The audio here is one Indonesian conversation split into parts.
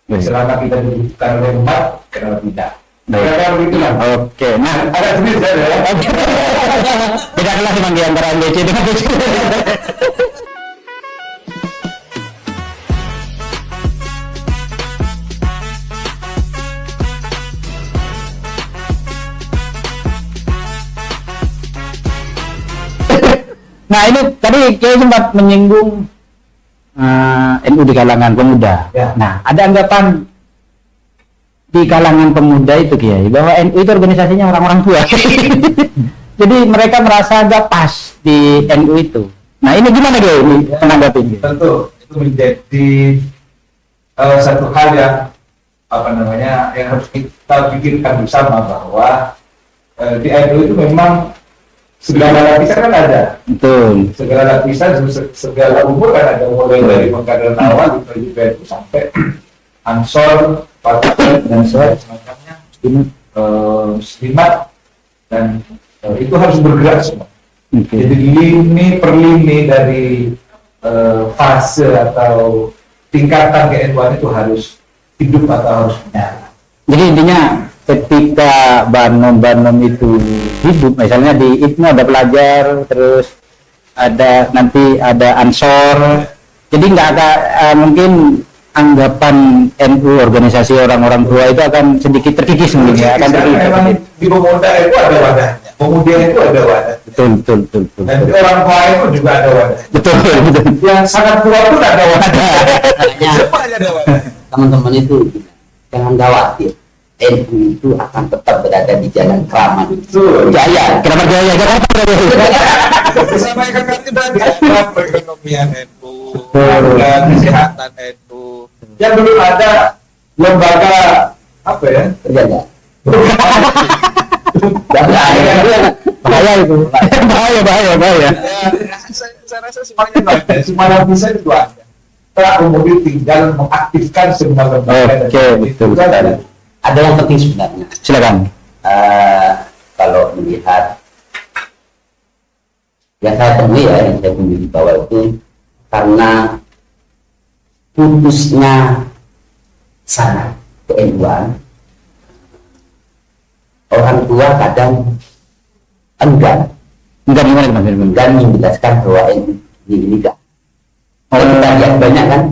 Selama kita dibutuhkan oleh umat, kenapa tidak? Kira-kira begitu lah. Oke, nah Agak sulit saya ya. beda kelas memang di antara MBC dengan BC. Nah ini tadi Kiai sempat menyinggung NU di kalangan pemuda. Ya. Nah ada anggapan di kalangan pemuda itu Kiai bahwa NU itu organisasinya orang-orang tua. Jadi mereka merasa agak pas di NU itu. Nah ini gimana Kiai ini menanggapi? Tentu itu menjadi satu hal yang yang harus kita pikirkan bersama bahwa di NU itu memang segala lapisan kan ada. Betul. Segala lapisan, segala umur kan ada, mulai dari pengkaderan awal di PNU sampai Ansor, Partai dan semacamnya, Slimat, dan itu harus bergerak semua. Okay. Jadi lini per lini dari fase atau tingkatan ke-NU itu harus hidup atau harus menyala. Jadi intinya ketika Banom itu hidup, misalnya di IPNU ada pelajar, terus nanti ada Ansor, jadi nggak ada mungkin anggapan NU organisasi orang-orang tua itu akan sedikit terkikis mungkin ya, akan memang di pemuda itu ada wadahnya, pemuda itu ada wadah, betul. dan di orang tua itu juga ada wadah, betul. yang sangat tua pun ada wadah. Semuanya ada wadah. Teman-teman itu jangan khawatir, NU itu akan tetap berada di jalan keramat. Betul. Jaya, kenapa Jaya Jakarta? Disampaikan nanti dari perekonomian NU, dan kesehatan NU. Yang belum ada lembaga Terjaga. Bahaya itu. Bahaya. Saya rasa semuanya ada. semua lapisan itu ada. Telah kemudian tinggal mengaktifkan semua lembaga. Oke, betul sekali. Ada yang penting sebenarnya. Silakan. Kalau melihat yang saya temui yang saya temui di bawah itu karena putusnya sana ke-NU-an, orang tua kadang enggan menjelaskan bahwa ini enggak. Kalau kita lihat banyak kan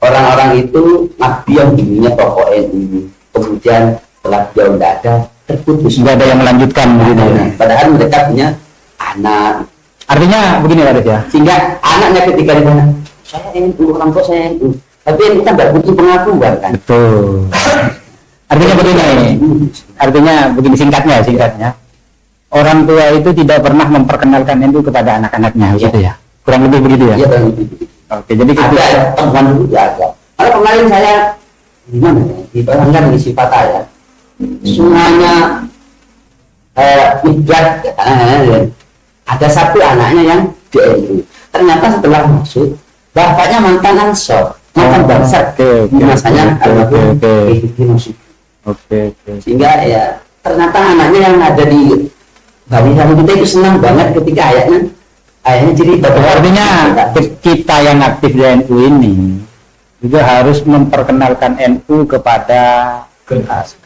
orang-orang itu nabi yang dulunya tokoh NU, kemudian setelah dia tidak ada, terputus, Nggak ada yang melanjutkan begitu ya. padahal mereka punya anak. Artinya begini Pak Aris ya. Sehingga anaknya ketika ditanya, saya NU, orang tua saya NU, tapi kita nggak butuh pengakuan kan. Betul. Artinya begini singkatnya. Orang tua itu tidak pernah memperkenalkan NU kepada anak-anaknya, gitu ya. Kurang lebih begitu ya. Iya, dan itu. Oke, jadi Ada temuan dulu ya ada. Kalau kemarin saya gimana ya, diterangkan di sifat saya, semuanya Midat, ada satu anaknya yang di NU. Ternyata setelah masuk, bapaknya mantan Ansor, mantan Bangsat. Masanya Oke. Sehingga ya ternyata anaknya yang ada di barisan kita itu senang banget ketika ayahnya cerita. Artinya kita yang aktif di NU ini juga harus memperkenalkan NU kepada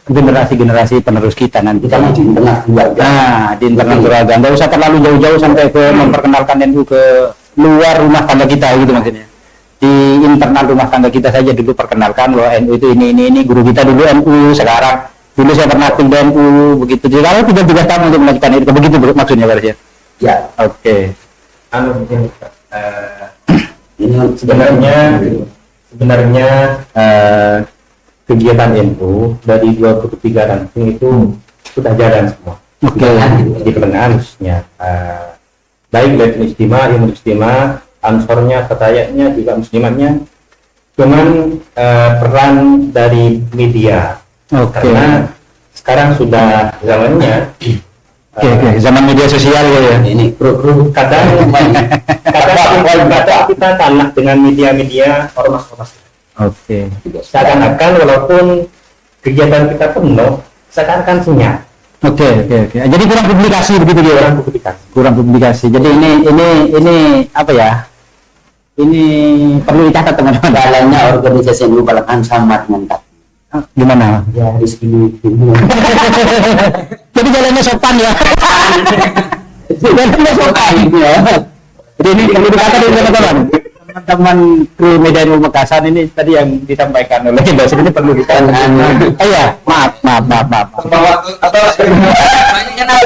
generasi-generasi penerus kita nanti. Kita di internal keluarga. Nah, di internal keluarga. Nggak usah terlalu jauh-jauh sampai ke memperkenalkan NU ke luar rumah tangga kita gitu maksudnya. Di internal rumah tangga kita saja dulu perkenalkan bahwa NU itu ini guru kita dulu NU, sekarang dulu saya pernah aktif di NU begitu. Jadi kalau tidak 3 tahun untuk melanjutkan itu begitu maksudnya Pak ya. Ya, Oke. Mungkin ini sebenarnya kegiatan NU dari 23 ranting itu sudah jalan semua. Oke. Di pertengahan khususnya baik Lajnah Istimewa, Ilmu Istimewa, Ansornya, Fatayatnya, juga Muslimatnya. Cuman peran dari media, karena sekarang sudah zamannya Zaman media sosial ya. ini kru kadang kita kalah dengan media-media ormas-ormas. Oke. Seakan-akan walaupun kegiatan kita penuh, seakan-akan senyap. Oke. Jadi kurang publikasi begitu ya. Kurang publikasi. Jadi ini apa ya? ini perlu dicatat teman-teman. Jalannya organisasi NU Balakan sama dengan tak. Gimana? Ya harus ini. Jadi jalannya sopan ya. Jalannya sopan ya. Jadi ini perlu dicatat teman-teman. Teman-teman kru Medan Makassar ini tadi yang disampaikan oleh Mbak ini perlu dicatat. Iya, maaf. Atau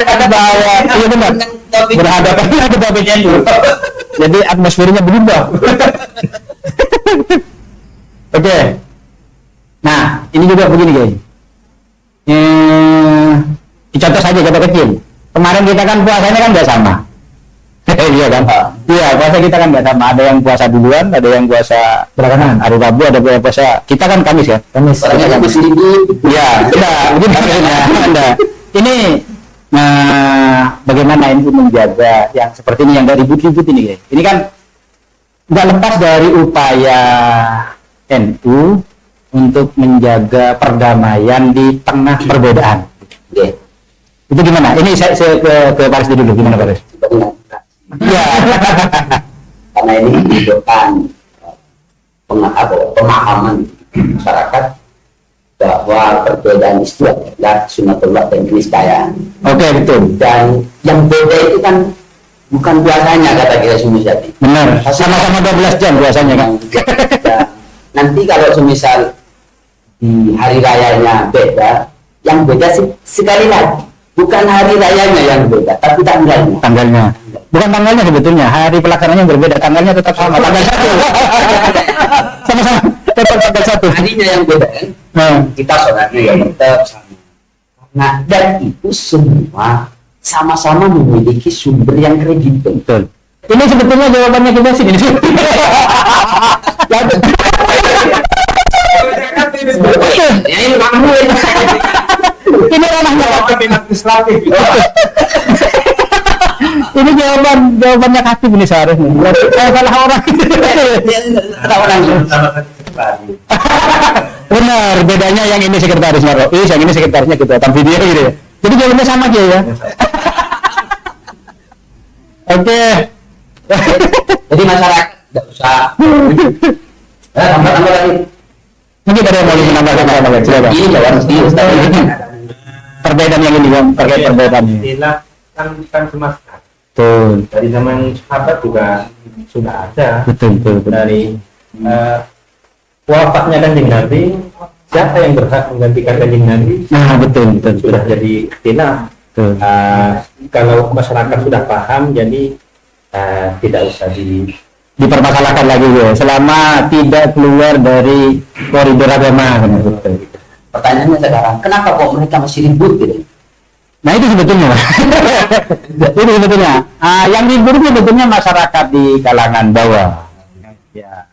Ada bawa, iya benar. Berhadapan dengan ketua PCNU. Jadi atmosfernya berubah. Oke. Nah, ini juga begini guys. Contoh saja contoh kecil. Kemarin kita kan puasanya kan nggak sama. Iya kan? Iya, puasa kita kan nggak sama. Ada yang puasa duluan, ada yang puasa belakangan. Hari Rabu ada yang puasa. Kita kan Kamis ya. Kamis. Orangnya Kamis ini. Iya, enggak. Begini Anda. Ini bagaimana NU menjaga yang seperti ini yang nggak ribut-ribut ini guys. Ini kan nggak lepas dari upaya NU untuk menjaga perdamaian di tengah perbedaan. Oke. Itu gimana? Ini saya ke Pak Rizdi dulu. Gimana Pak Rizdi? Iya. Karena ini membutuhkan pemahaman masyarakat bahwa perbedaan itu adalah sunatullah dan keniscayaan. Oke, betul. Dan yang beda itu kan bukan biasanya kata kita semisal. Benar. Sama-sama 12 jam biasanya kan. Dan nanti kalau semisal di hari rayanya beda, yang beda sekali lagi bukan hari rayanya yang beda, tapi tanggalnya. Tanggalnya. Bukan tanggalnya sebetulnya, hari pelaksanaannya berbeda, tanggalnya tetap sama. Tanggal 1. Sama-sama tetap tanggal 1. Harinya yang beda kan. Kita sholatnya ya tetap sama. Nah, dan itu semua sama-sama memiliki sumber yang kredibel. Betul. Ini sebetulnya jawabannya kita sih ini. Ya ini kamu Ini ranahnya legislatif. ini jawabannya Katib ini seharusnya. Salah orang. Benar, bedanya yang ini sekretarisnya Rois, yang ini sekretarisnya ketua tam video gitu ya. Jadi jawabannya sama aja ya. Oke. Jadi masyarakat tidak usah tambah lagi. Mungkin ada yang mau menambahkan apa? Silakan. Ini harus Perbedaan yang ini kan terkait perbedaan ini. Istilah kan semasa Betul. dari zaman sahabat juga sudah ada. Betul. Dari wafatnya Kanjeng Nabi, siapa yang berhak menggantikan Kanjeng Nabi? Nah, betul. Sudah jadi istilah. Betul. Kalau masyarakat sudah paham, jadi tidak usah Dipermasalahkan lagi ya, selama tidak keluar dari koridor agama. Betul. Pertanyaannya sekarang, kenapa kok mereka masih ribut gitu? Nah itu sebetulnya, itu sebetulnya. Yang ribut itu sebetulnya masyarakat di kalangan bawah. Ya,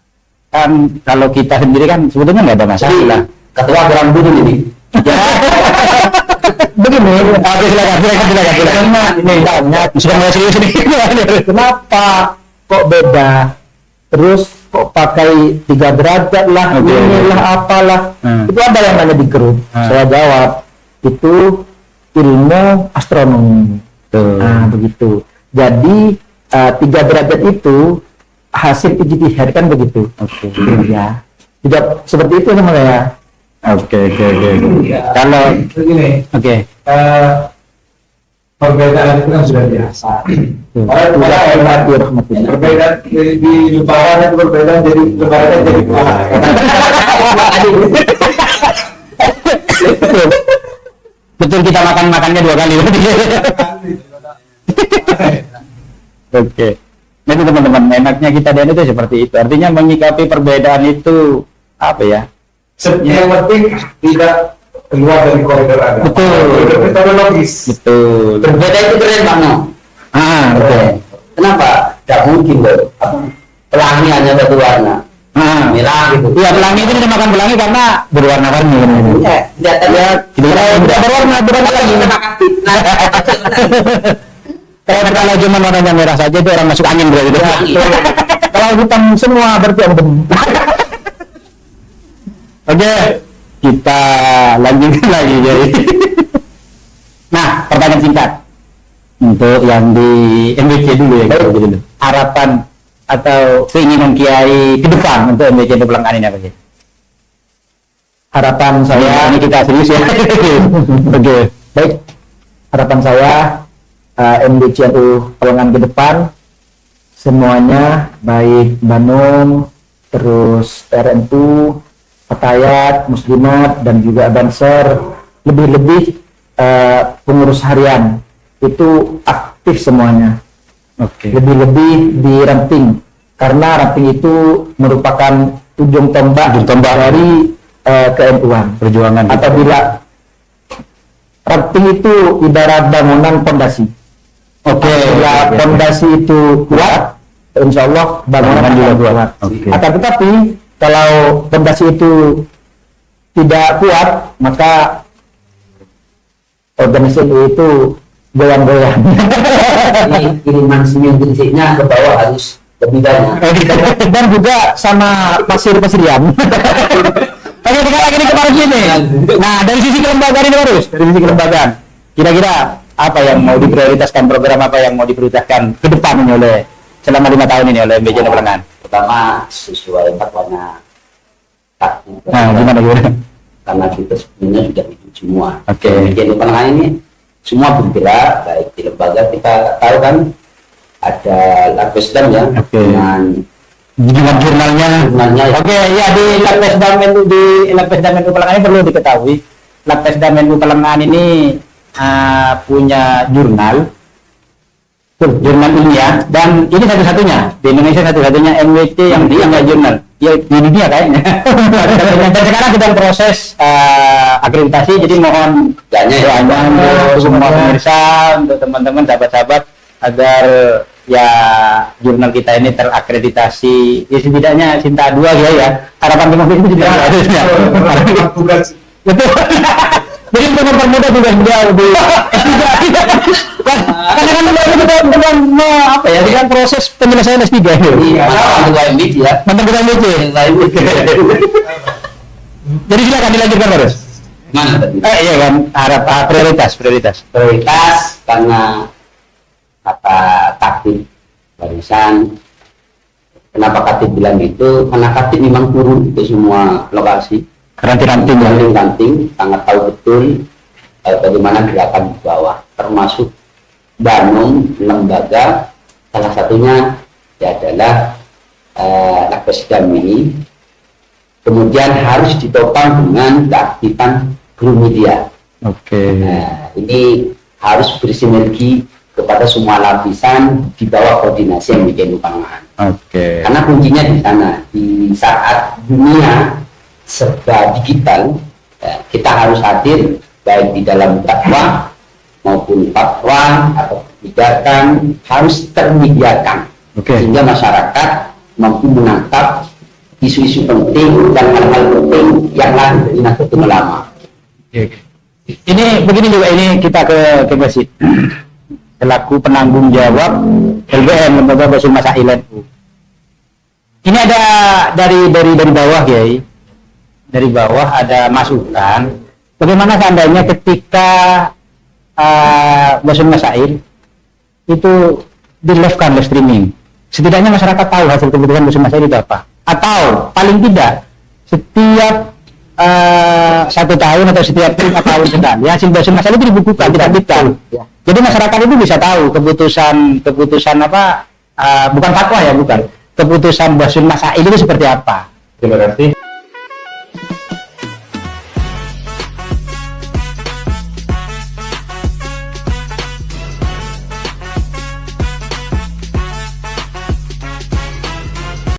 kan kalau kita sendiri kan sebetulnya nggak ada masalah. Ketua berang dulu ini. Ya, begini. Oke, silakan. Ini tanya, sudah mulai serius nih. Kenapa kok beda? Terus kok pakai 3 derajat lah, inilah apalah. Itu ada yang nanya di grup. Saya jawab, itu ilmu astronomi. Nah, begitu. Jadi 3 derajat itu hasil ijtihad kan begitu. Oke. Ya. Juga seperti itu sama saya. Oke. Kalau begini, perbedaan itu kan sudah biasa. Perbedaan di lebaran itu perbedaan jadi lebaran jadi betul kita makannya 2 kali. Oke. Nah itu teman-teman, enaknya kita dan itu seperti itu. Artinya menyikapi perbedaan itu apa ya? Yang penting tidak keluar dari koridor agama. Betul. Metodologis. Betul. Berbeda itu keren Bang No. Betul. Kenapa? Tidak mungkin loh. Pelangi hanya satu warna. Merah gitu. Iya, pelangi itu dinamakan pelangi karena berwarna-warni. Ya, kelihatannya tidak berwarna lagi. Kalau cuma warnanya merah saja itu orang masuk angin berarti. Kalau hitam semua berarti yang benar. Oke, kita lanjutkan lagi jadi. Nah, pertanyaan singkat untuk yang di MBC dulu ya. Harapan atau keinginan Kiai ke depan untuk MBC Pelangan ini apa sih? Harapan saya, Ini kita serius ya. Oke. baik, harapan saya MBCNU Pelengan ke depan semuanya, baik Banung, terus RNU, Fatayat, Muslimat, dan juga Banser, lebih-lebih pengurus harian itu aktif semuanya. Oke. Lebih-lebih di ranting, karena ranting itu merupakan ujung tombak dari ke-NU-an. Perjuangan kita. Apabila ranting itu ibarat bangunan pondasi. Apabila pondasi itu kuat, insya Allah bangunan juga kuat. Oke. Akan tetapi kalau pondasi itu tidak kuat, maka organisasi itu goyang-goyang. Ini kiriman semen gerisiknya ke bawah harus lebih banyak. Dan juga sama pasir-pasirian. Oke, kita lagi nih kemarin sini. Nah, dari sisi kelembagaan ini Barus, dari sisi kelembagaan, kira-kira apa yang mau diprioritaskan, program apa yang mau diprioritaskan ke depan ini oleh selama 5 tahun ini oleh MBC Pelangan? Pertama sesuai fatwanya takdir. Nah, gimana? Karena kita sebenarnya sudah ikut semua. Oke. Jadi Pelangan ini semua bergerak, baik di lembaga kita tahu kan ada Labesdam ya, Oke. dengan jurnalnya. jurnalnya ya. Oke, ya di Labesdam MNU Pelangan ini perlu diketahui. Labesdam MNU Pelangan ini punya jurnal ilmiah, dan ini satu-satunya di Indonesia, satu-satunya MWT yang punya jurnal ya di dunia kayaknya. Dan sekarang sedang proses akreditasi, jadi mohon doanya untuk semua pemirsa, untuk teman-teman sahabat-sahabat agar ya jurnal kita ini terakreditasi, ya setidaknya Sinta 2 ya harapan teman itu tidak harusnya Bukan betul. Jadi untuk mempermudah juga lebih karena kan kita apa ya dengan proses penyelesaian S3 ini. Iya, mantan MBC ya. Mantan ketua MBC. Jadi silakan dilanjutkan Barus. Mana tadi? Iya kan, prioritas. Prioritas karena kata takdir barisan. Kenapa Katib bilang itu? Karena Katib memang turun ke semua lokasi. Ranting-ranting sangat tahu betul bagaimana gerakan di bawah, termasuk Banung lembaga, salah satunya ya adalah Labesdam ini. Kemudian harus ditopang dengan keaktifan grup media. Oke. Nah, ini harus bersinergi kepada semua lapisan di bawah koordinasi yang bikin Pelangan. Oke. Karena kuncinya di sana, di saat dunia serba digital, ya, kita harus hadir baik di dalam dakwah maupun fatwa atau kebijakan harus termediakan. Oke. Sehingga masyarakat mampu menangkap isu-isu penting dan hal-hal penting yang lahir dari Nahdlatul Ulama. Ini begini juga, ini kita ke Basit selaku penanggung jawab LBM Lembaga Basul Masail NU. Ini ada dari bawah ya, dari bawah ada masukan bagaimana seandainya ketika Basul Masail itu di live streaming, setidaknya masyarakat tahu hasil keputusan Basul Masail itu apa, atau paling tidak setiap 1 tahun atau setiap 5 tahun sekali hasil Basul Masail itu dibukukan, diterbitkan. Jadi masyarakat itu bisa tahu keputusan apa, bukan fatwa ya, bukan keputusan Basul Masail itu seperti apa. Terima kasih.